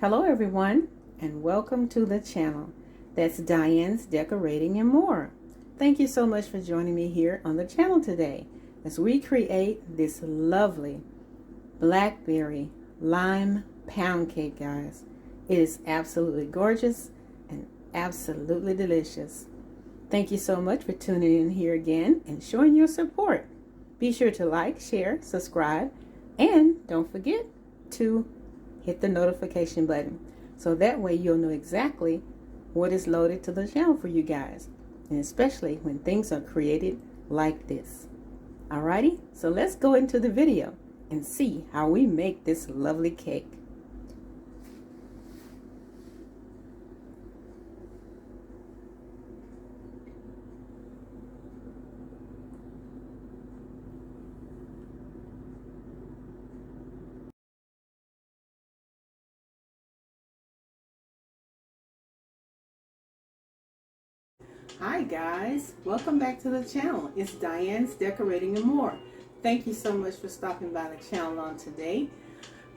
Hello everyone, and welcome to the channel. That's Diane's Decorating and More. Thank you so much for joining me here on the channel today as we create this lovely blackberry lime pound cake, guys. It is absolutely gorgeous and absolutely delicious. Thank you so much for tuning in here again and showing your support. Be sure to like, share, subscribe, and don't forget to hit the notification button so that way you'll know exactly what is loaded to the channel for you guys, and especially when things are created like this. Alrighty, so let's go into the video and see how we make this lovely cake. Hi guys, welcome back to the channel. It's Diane's Decorating and More. Thank you so much for stopping by the channel on today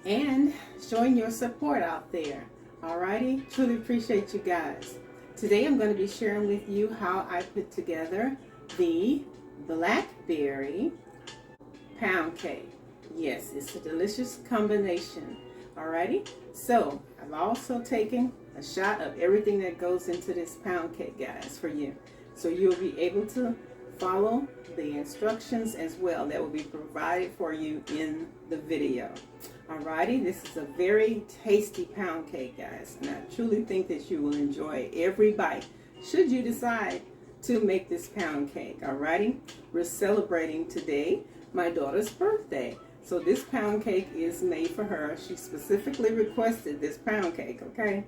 and showing your support out there. Alrighty, truly appreciate you guys. Today I'm going to be sharing with you how I put together the blackberry pound cake. Yes, it's a delicious combination. Alrighty, so I've also taken a shot of everything that goes into this pound cake, guys, for you, so you'll be able to follow the instructions as well that will be provided for you in the video. Alrighty, this is a very tasty pound cake, guys, and I truly think that you will enjoy every bite should you decide to make this pound cake. Alrighty, we're celebrating today my daughter's birthday, so this pound cake is made for her. She specifically requested this pound cake. Okay,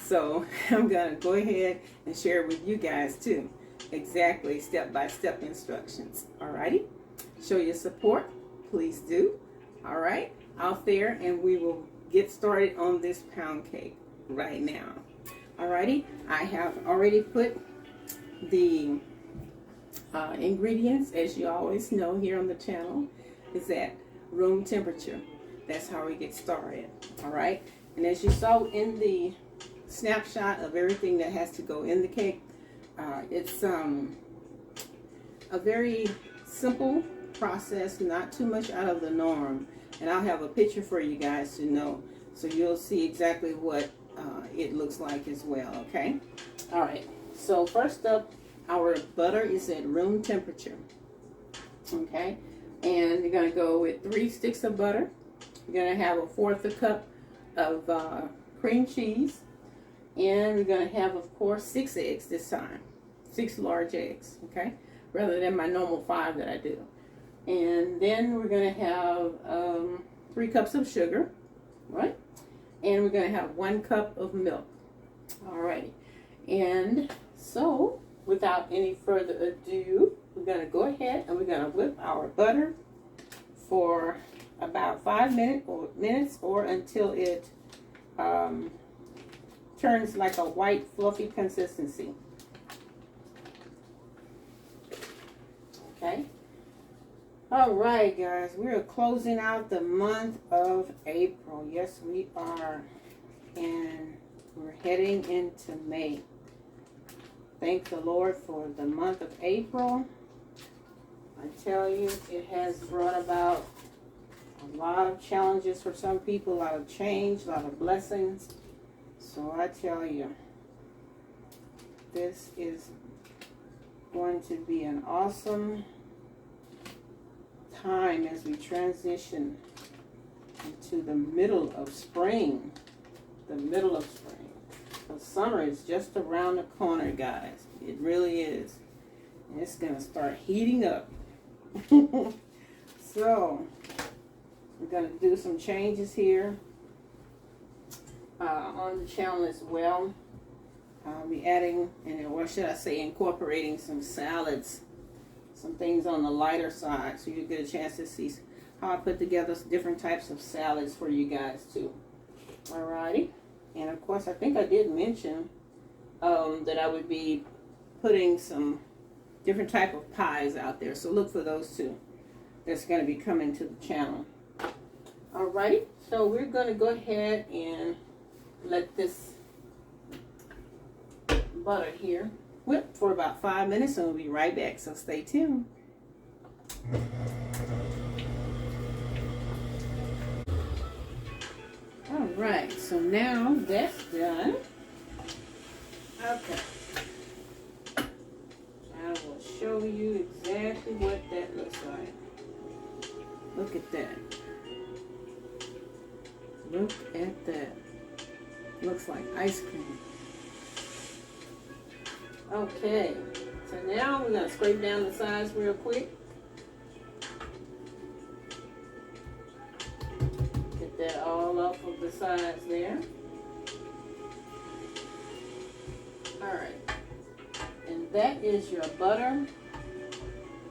so I'm gonna go ahead and share it with you guys too, exactly step-by-step instructions. Alrighty, show your support, please do. All right, out there, and we will get started on this pound cake right now. Alrighty, I have already put the ingredients, as you always know here on the channel, is at room temperature. That's how we get started. All right, and as you saw in the snapshot of everything that has to go in the cake, it's a very simple process, not too much out of the norm, and I'll have a picture for you guys to know, so you'll see exactly what it looks like as well. Okay, all right, so first up, our butter is at room temperature. Okay, and you're going to go with 3 sticks of butter. You're going to have 1/4 cup of cream cheese, and we're going to have, of course, 6 eggs this time, 6 large eggs, okay, rather than my normal 5 that I do. And then we're going to have 3 cups of sugar, right? And we're going to have 1 cup of milk. Alrighty, and so without any further ado, we're going to go ahead and we're going to whip our butter for about 5 minutes or until it turns like a white fluffy consistency. Okay. All right, guys, we are closing out the month of April. Yes, we are, and we're heading into May. Thank the Lord for the month of April. I tell you, it has brought about a lot of challenges for some people, a lot of change, a lot of blessings. So I tell you, this is going to be an awesome time as we transition into the middle of spring. The middle of spring. The summer is just around the corner, guys. It really is. And it's going to start heating up. So, we're going to do some changes here on the channel as well. I'll be adding, and what should I say, incorporating some salads, some things on the lighter side, so you get a chance to see how I put together different types of salads for you guys too. Alrighty. And of course, I think I did mention that I would be putting some different type of pies out there. So look for those too. That's going to be coming to the channel. Alrighty. So we're going to go ahead and let this butter here whip for about 5 minutes, and we'll be right back, so stay tuned. All right, so now that's done. Okay, I will show you exactly what that looks like. Look at that. Look at that. Looks like ice cream. Okay, so now we're going to scrape down the sides real quick. Get that all off of the sides there. Alright, and that is your butter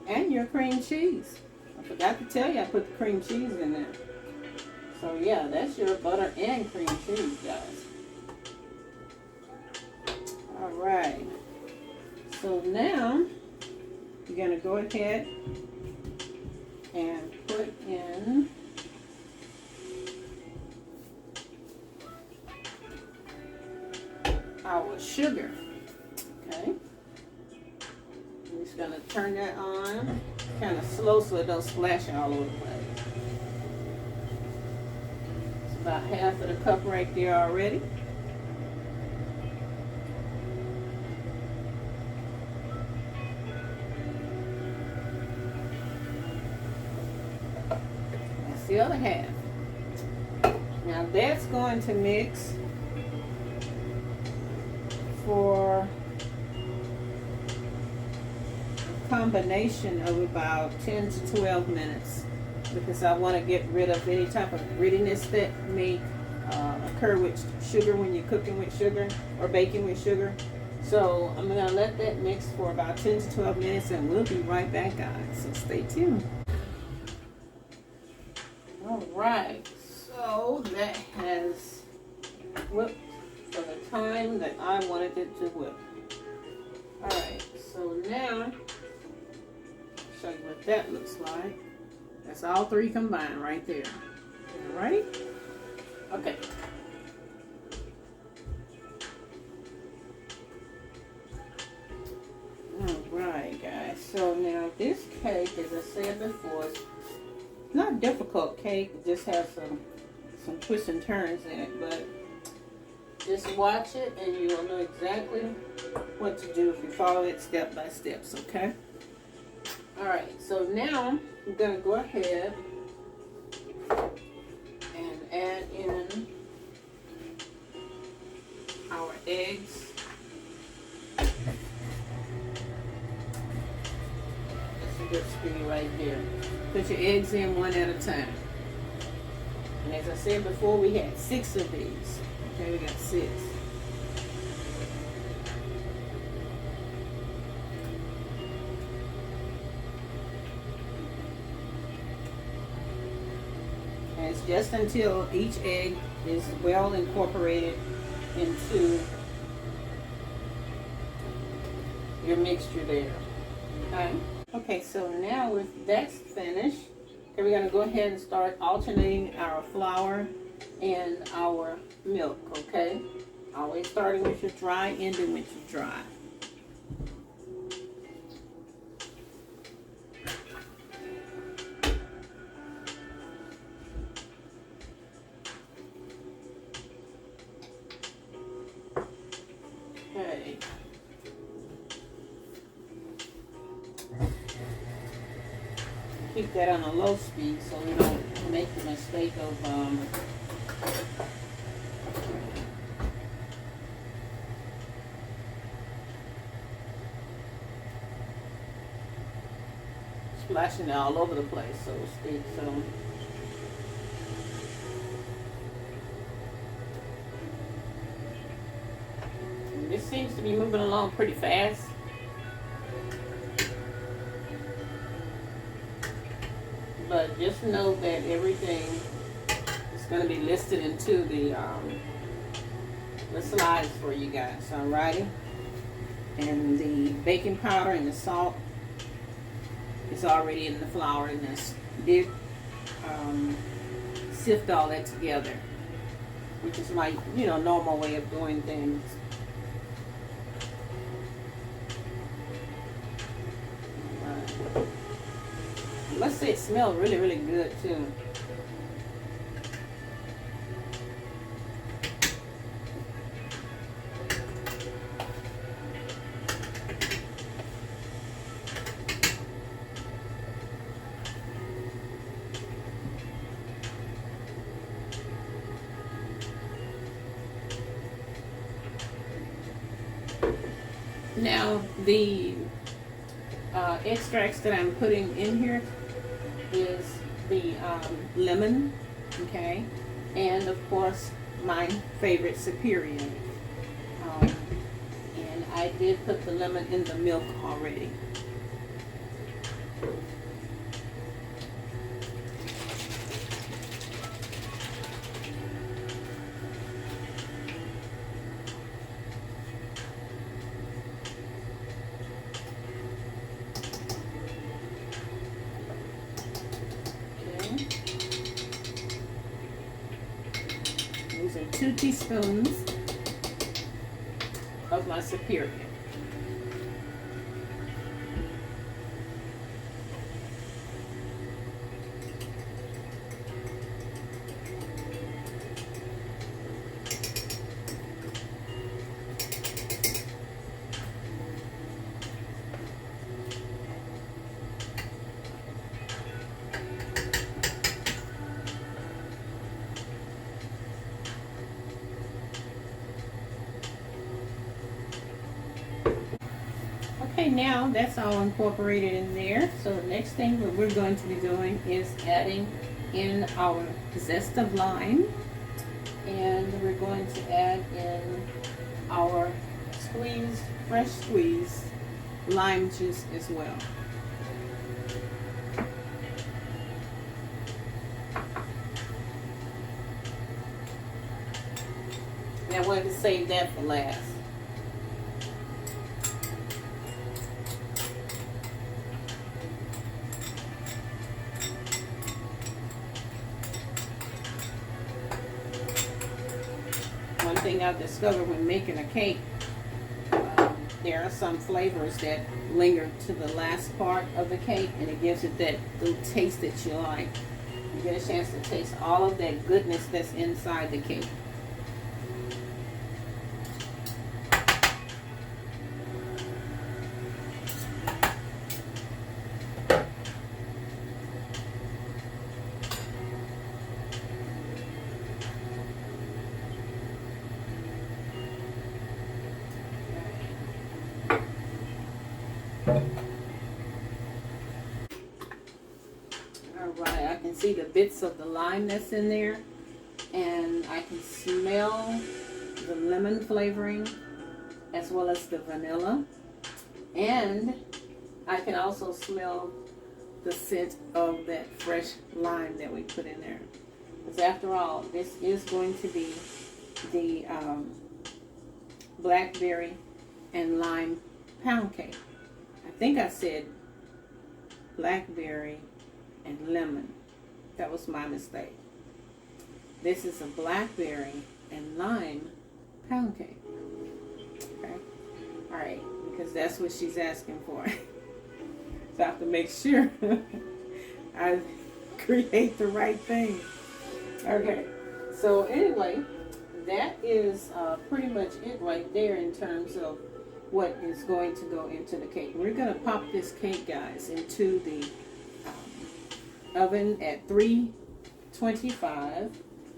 and your cream cheese. I forgot to tell you I put the cream cheese in there. So yeah, that's your butter and cream cheese, guys. Alright. So now you're going to go ahead and put in our sugar. Okay. I'm just going to turn that on kind of slow so it don't splash all over the place. It's about half of the cup right there already. That's the other half. Now that's going to mix for a combination of about 10 to 12 minutes, because I want to get rid of any type of grittiness that may occur with sugar when you're cooking with sugar or baking with sugar. So I'm going to let that mix for about 10 to 12 minutes, and we'll be right back, guys. So stay tuned. Alright, so that has whipped for the time that I wanted it to whip. Alright, so now I'll show you what that looks like. That's all three combined right there. Alright? Okay. Alright, guys. So now this cake, as I said before, is not a difficult cake. It just has some twists and turns in it, but just watch it and you will know exactly what to do if you follow it step by steps, okay? Alright, so now I'm going to go ahead and add in our eggs. That's a good speed right there. Put your eggs in one at a time. And as I said before, we had 6 of these. Okay, we got 6. And it's just until each egg is well incorporated into your mixture there. Okay. Okay, so now with that's finished, okay, we're going to go ahead and start alternating our flour and our milk, okay? Always starting with your dry, ending with your dry. Okay. Keep that on a low speed so we don't make the mistake of splashing it all over the place, so to speak. So this seems to be moving along pretty fast. But just know that everything is going to be listed into the slides for you guys, alrighty? And the baking powder and the salt is already in the flour, and this did sift all that together. which is my, normal way of doing things. Let's say it smells really, really good too. Now the extracts that I'm putting in here is the lemon, okay, and of course my favorite Superior. And I did put the lemon in the milk already. Using 2 teaspoons of my Superior. Okay, now that's all incorporated in there. So the next thing that we're going to be doing is adding in our zest of lime, and we're going to add in our fresh squeezed lime juice as well. And I wanted to save that for last. One thing I've discovered when making a cake, there are some flavors that linger to the last part of the cake, and it gives it that little taste that you like. You get a chance to taste all of that goodness that's inside the cake. Alright, I can see the bits of the lime that's in there, and I can smell the lemon flavoring as well as the vanilla, and I can also smell the scent of that fresh lime that we put in there. Because after all, this is going to be the blackberry and lime pound cake. I think I said blackberry and lemon. That was my mistake. This is a blackberry and lime pound cake. Okay? Alright, because that's what she's asking for. So I have to make sure I create the right thing. Okay, so anyway, that is pretty much it right there in terms of what is going to go into the cake. We're going to pop this cake, guys, into the oven at 325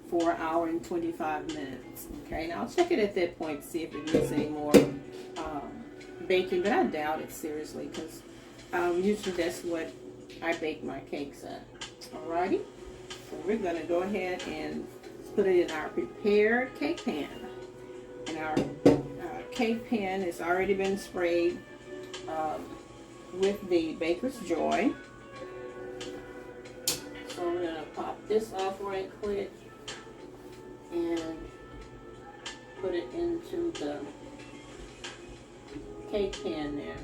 for an hour and 25 minutes. Okay, now I'll check it at that point to see if it needs any more baking, but I doubt it seriously, because usually that's what I bake my cakes at. Alrighty, so we're going to go ahead and put it in our prepared cake pan. And our cake pan has already been sprayed with the Baker's Joy. So we're going to pop this off right quick and put it into the cake pan there.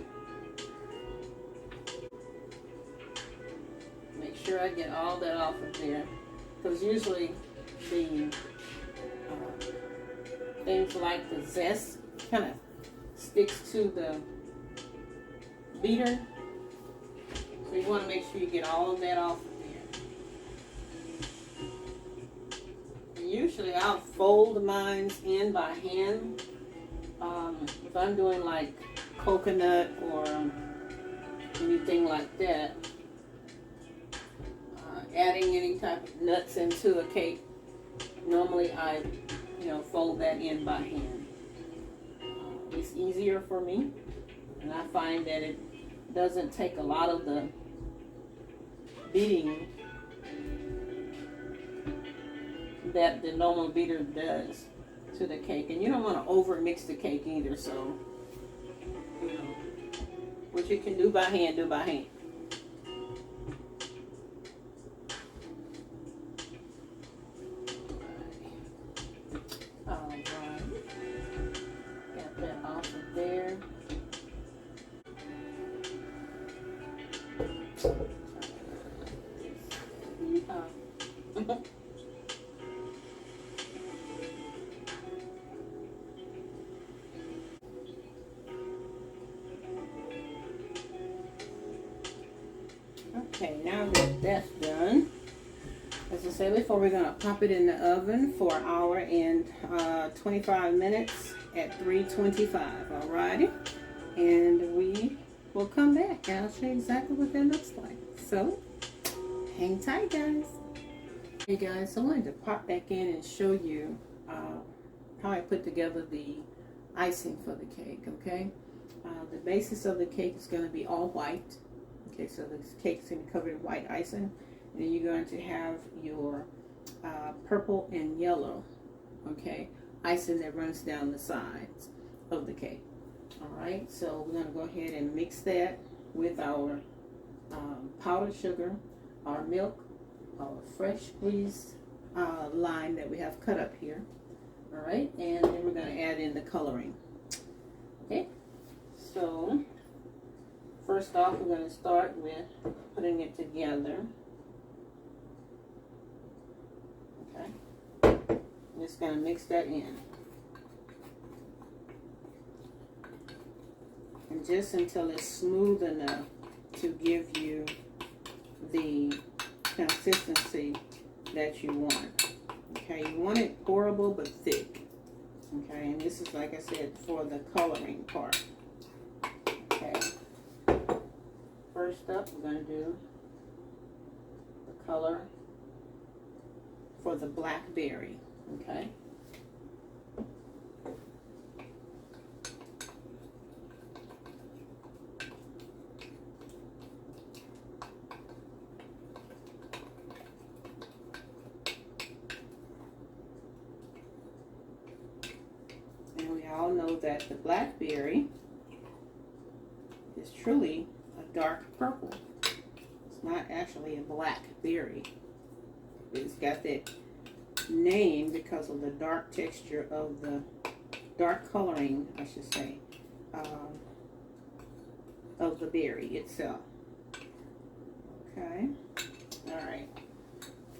Make sure I get all that off of there, because usually the things like the zest kind of sticks to the beater. So you want to make sure you get all of that off of there. Usually I'll fold mine in by hand. If I'm doing like coconut or anything like that, adding any type of nuts into a cake, normally I, fold that in by hand. It's easier for me, and I find that it doesn't take a lot of the beating that the normal beater does to the cake. And you don't want to over mix the cake either, so what you can do by hand, do by hand. Alright, got that off of there. Okay, now that that's done, as I said before, we're going to pop it in the oven for an hour and 25 minutes at 325. Alrighty, and we will come back and I'll show you exactly what that looks like. So hang tight, guys. Hey guys, I wanted to pop back in and show you how I put together the icing for the cake. Okay, the basis of the cake is going to be all white. Okay, so this cake is going to be covered in white icing, and then you're going to have your purple and yellow, okay, icing that runs down the sides of the cake. All right, so we're going to go ahead and mix that with our powdered sugar, our milk, our fresh squeezed lime that we have cut up here. All right, and then we're going to add in the coloring. Okay, so first off, we're going to start with putting it together. Okay, I'm just going to mix that in. And just until it's smooth enough to give you the consistency that you want. Okay, you want it pourable but thick. Okay, and this is, like I said, for the coloring part. Okay, first up we're going to do the color for the blackberry. Okay, and we all know that the blackberry is truly a dark purple. It's not actually a blackberry. It's got that name because of the dark texture of the dark coloring, I should say, of the berry itself. Okay, all right,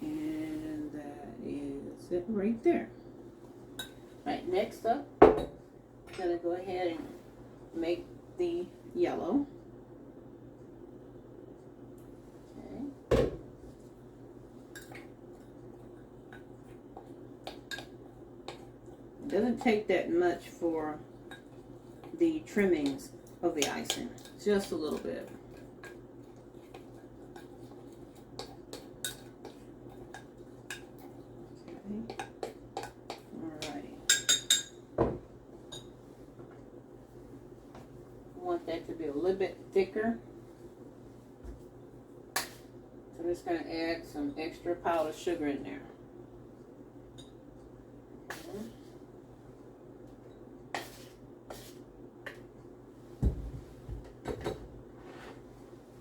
and that is it right there. All right, next up, I'm gonna go ahead and make the yellow. Okay. It doesn't take that much for the trimmings of the icing, just a little bit. Okay. Alrighty. I want that to be a little bit thicker. So I'm just going to add some extra powdered sugar in there.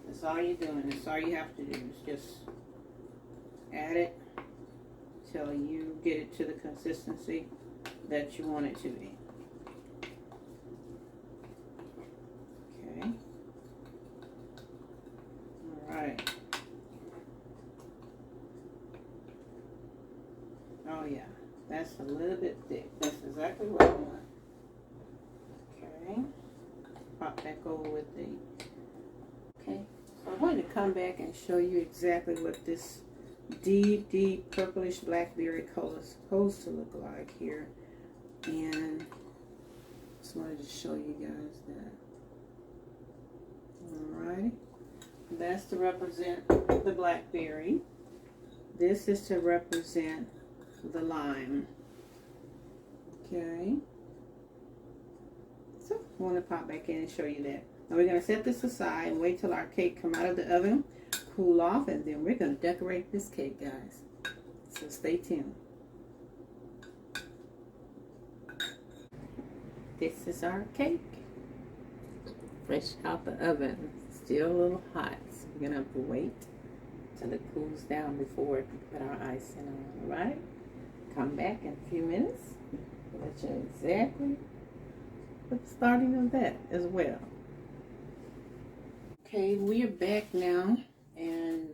That's all you're doing. That's all you have to do is just add it till you get it to the consistency that you want it to be. Okay. All right. Oh yeah, That's a little bit thick. That's exactly what I want. Okay. Pop back over with the... Okay. So I'm going to come back and show you exactly what this deep purplish blackberry color is supposed to look like here. And just wanted to show you guys that. Alright. That's to represent the blackberry. This is to represent the lime. Okay. So I want to pop back in and show you that. Now we're going to set this aside and wait till our cake come out of the oven, cool off, and then we're going to decorate this cake, guys. So stay tuned. This is our cake. Fresh out the oven. Still a little hot, so we're going to have to wait till it cools down before we put our icing on, alright? Come back in a few minutes. I'll let you know exactly the starting of that as well. Okay, we are back now, and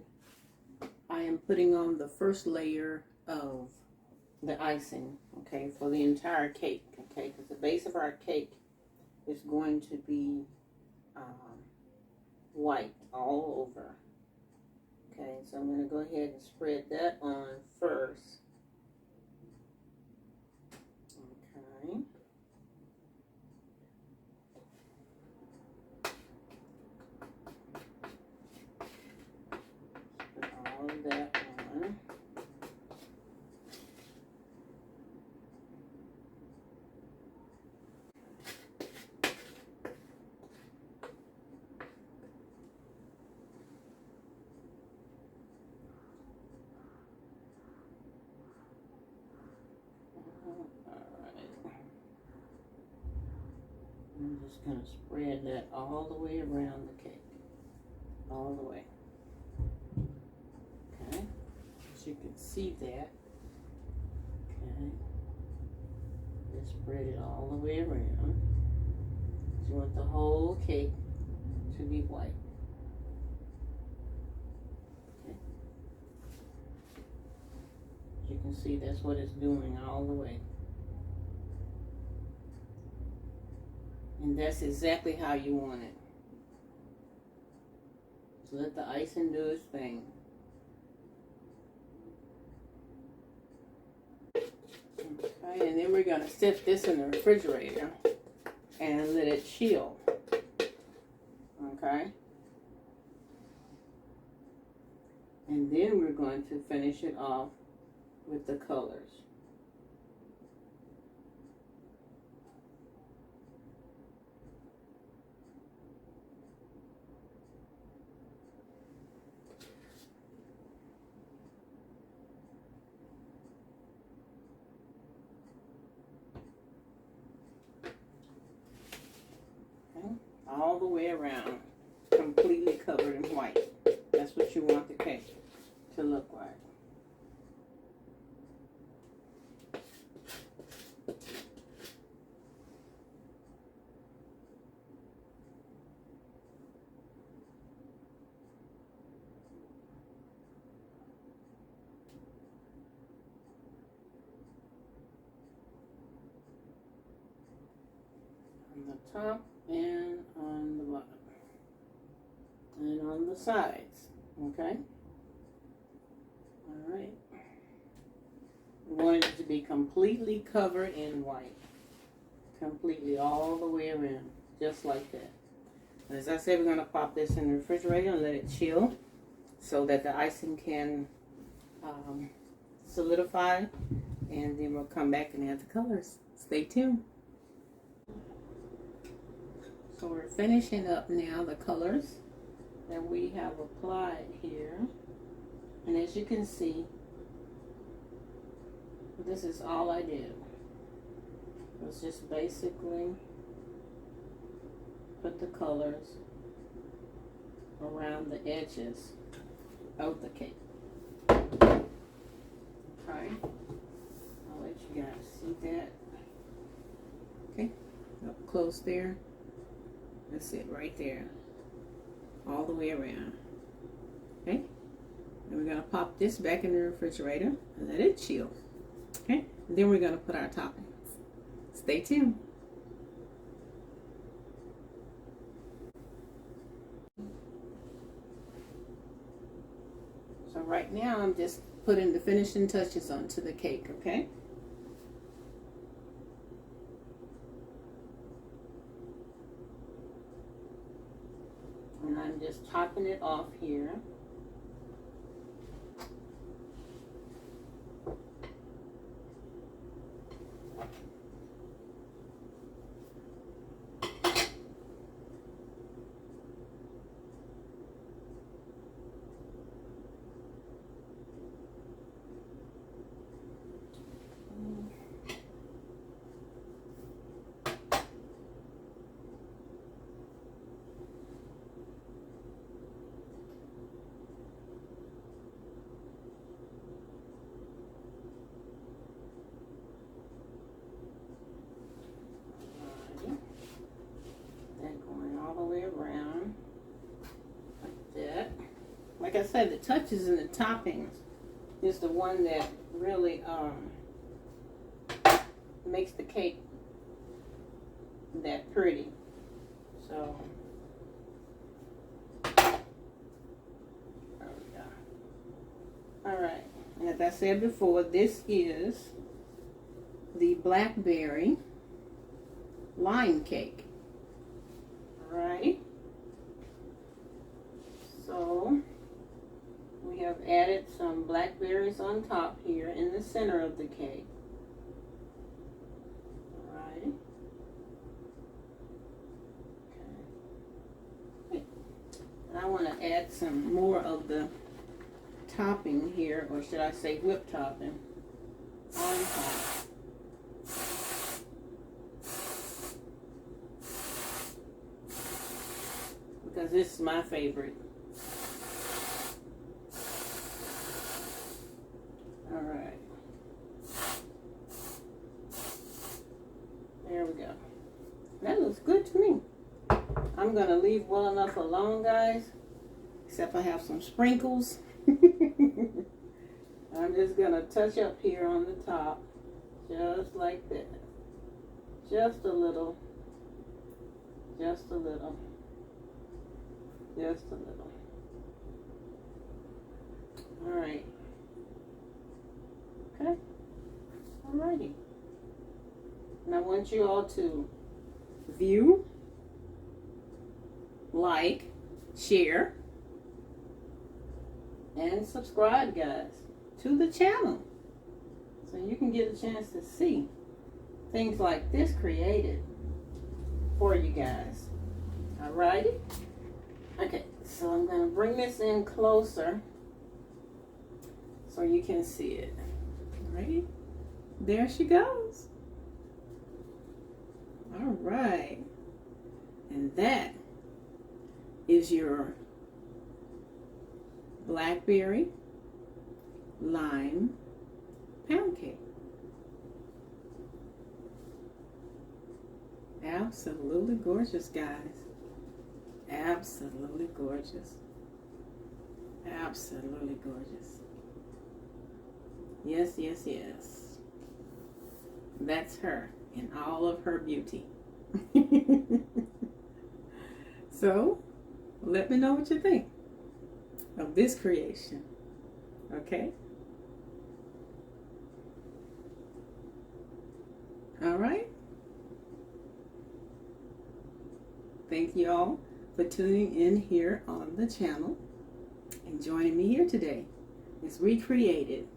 I am putting on the first layer of the icing, okay, for the entire cake, okay, because the base of our cake is going to be white all over. Okay, so I'm going to go ahead and spread that on first. Okay. Put all of that on. I'm just going to spread that all the way around the cake. All the way. Okay. So you can see that. Okay. Just spread it all the way around. So you want the whole cake to be white. Okay. As you can see, that's what it's doing all the way. And that's exactly how you want it. So let the icing do its thing. Okay, and then we're going to set this in the refrigerator and let it chill. Okay. And then we're going to finish it off with the colors. All the way around, completely covered in white. That's what you want the cake to look like. On the top and on the bottom and on the sides. Okay, all right. We want it to be completely covered in white, completely all the way around, just like that. And as I said, we're going to pop this in the refrigerator and let it chill so that the icing can solidify, and then we'll come back and add the colors. Stay tuned. So we're finishing up now the colors that we have applied here. And as you can see, this is all I did. It was just basically put the colors around the edges of the cake. Okay. I'll let you guys see that. Okay, up close there. That's it right there. All the way around. Okay? And we're going to pop this back in the refrigerator and let it chill. Okay, then we're going to put our toppings. Stay tuned. So right now I'm just putting the finishing touches onto the cake, okay? And I'm just topping it off here. Like I said, the touches and the toppings is the one that really makes the cake that pretty. So there we go. All right, and as I said before, this is the blackberry lime cake. All right. So we have added some blackberries on top here in the center of the cake. Alrighty. Okay. And I want to add some more of the topping here, or should I say whipped topping, on top. Because this is my favorite. All right. There we go. That looks good to me. I'm going to leave well enough alone, guys. Except I have some sprinkles. I'm just going to touch up here on the top. Just like that. Just a little. Just a little. Just a little. All right. Okay. Alrighty. And I want you all to view, like, share, and subscribe, guys, to the channel. So you can get a chance to see things like this created for you guys. Alrighty. Okay, so I'm going to bring this in closer so you can see it. Alrighty. There she goes. All right. And that is your blackberry lime pound cake. Absolutely gorgeous, guys. Absolutely gorgeous. Absolutely gorgeous. Yes, yes, yes. That's her in all of her beauty. So, let me know what you think of this creation. Okay? All right? Thank you all for tuning in here on the channel and joining me here today as we created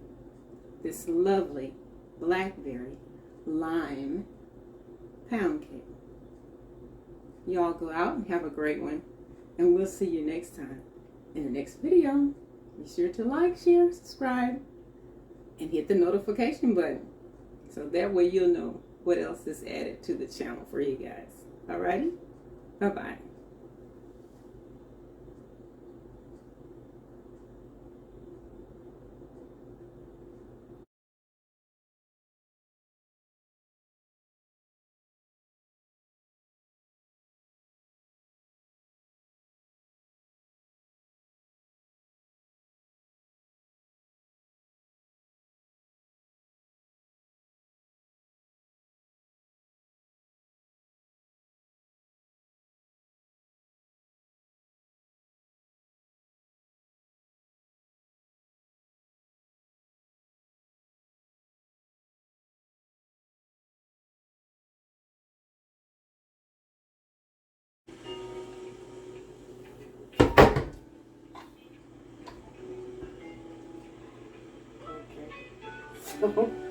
this lovely blackberry lime pound cake. Y'all go out and have a great one, and we'll see you next time in the next video. Be sure to like, share, subscribe, and hit the notification button so that way you'll know what else is added to the channel for you guys. Alrighty? Bye-bye. So